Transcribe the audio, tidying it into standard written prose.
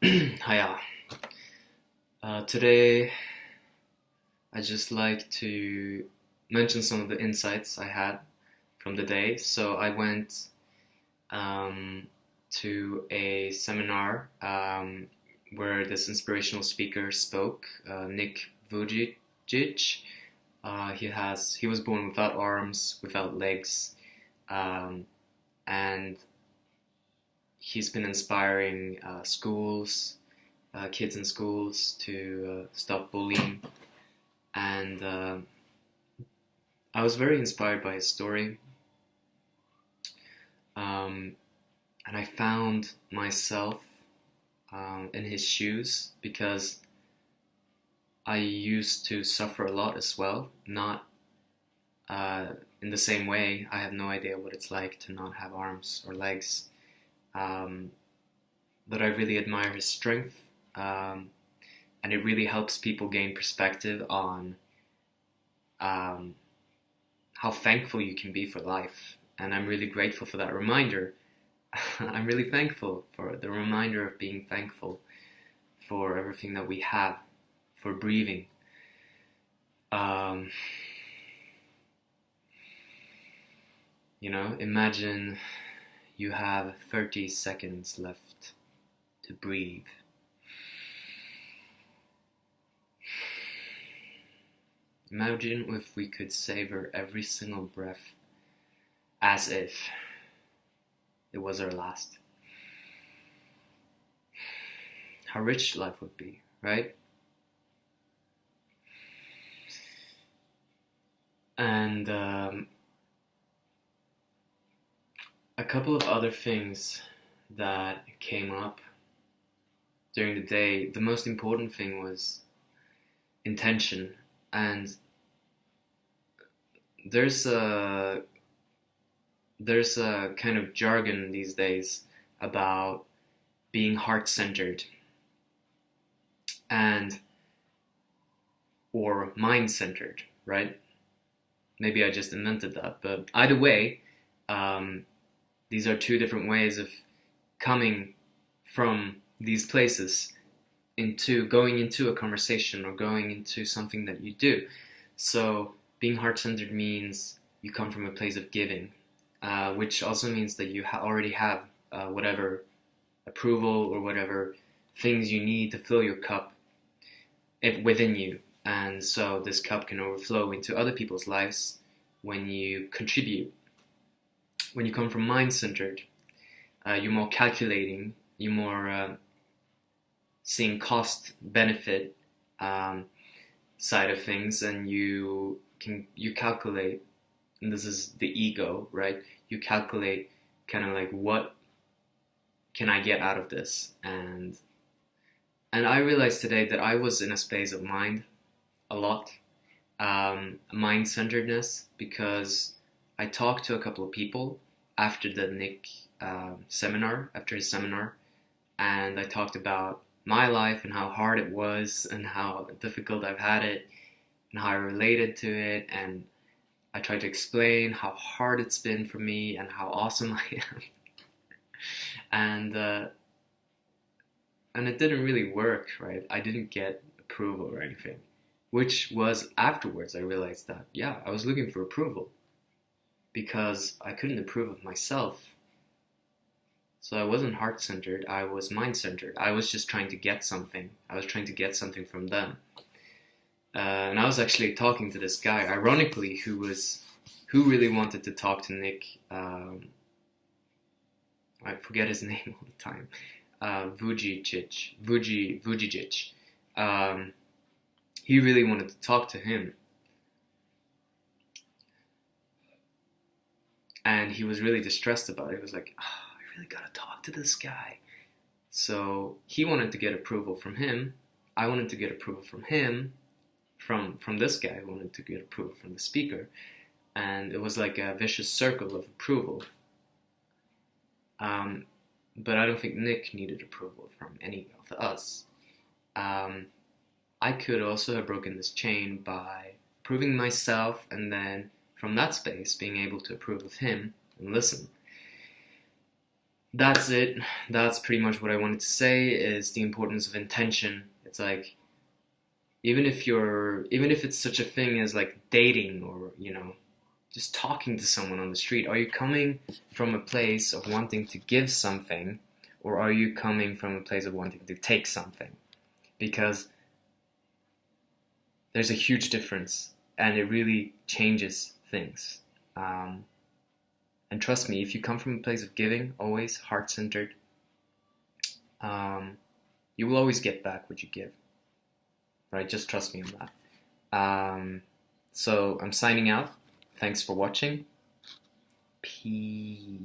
Hiya. Today, I'd just like to mention some of the insights I had from the day. So I went um, to a seminar where this inspirational speaker spoke, Nick Vujicic. He was born without arms, without legs, um, and he's been inspiring kids in schools to stop bullying. And I was very inspired by his story. And I found myself in his shoes because I used to suffer a lot as well. Not in the same way. I have no idea what it's like to not have arms or legs. Um, but I really admire his strength. And it really helps people gain perspective on how thankful you can be for life. And I'm really grateful for that reminder. I'm really thankful for the reminder of being thankful for everything that we have, for breathing. Um, Imagine you have 30 seconds left to breathe. Imagine if we could savor every single breath as if it was our last. How rich life would be, right? And a couple of other things that came up during the day. The most important thing was intention. And there's a kind of jargon these days about being heart-centered and or mind-centered, right? Maybe I just invented that, but either way, these are two different ways of coming from these places into going into a conversation or going into something that you do. So being heart-centered means you come from a place of giving, which also means that you already have whatever approval or whatever things you need to fill your cup within you. And so this cup can overflow into other people's lives when you contribute. When you come from mind-centered, you're more calculating, you're more seeing cost benefit side of things, and you calculate, and this is the ego, right? You calculate kind of like, what can I get out of this? And I realized today that I was in a space of mind a lot, mind-centeredness, because I talked to a couple of people after the Nick after his seminar, and I talked about my life and how hard it was and how difficult I've had it and how I related to it, and I tried to explain how hard it's been for me and how awesome I am. And it didn't really work, right? I didn't get approval or anything, which was afterwards I realized that, yeah, I was looking for approval because I couldn't approve of myself. So I wasn't heart-centered, I was mind-centered. I was just trying to get something. I was trying to get something from them. And I was actually talking to this guy, ironically, who really wanted to talk to Nick. I forget his name all the time. Vujicic. He really wanted to talk to him. And he was really distressed about it. He was like, I really gotta talk to this guy. So he wanted to get approval from him. I wanted to get approval from him, from this guy who wanted to get approval from the speaker. And it was like a vicious circle of approval. But I don't think Nick needed approval from any of us. I could also have broken this chain by proving myself, and then from that space being able to approve of him and listen. that's it. That's pretty much what I wanted to say, is the importance of intention. It's like, even if it's such a thing as like dating, or just talking to someone on the street, are you coming from a place of wanting to give something, or are you coming from a place of wanting to take something? Because there's a huge difference, and it really changes things. And trust me, if you come from a place of giving, always heart-centered, you will always get back what you give. Right? Just trust me on that. So I'm signing out. Thanks for watching. Peace.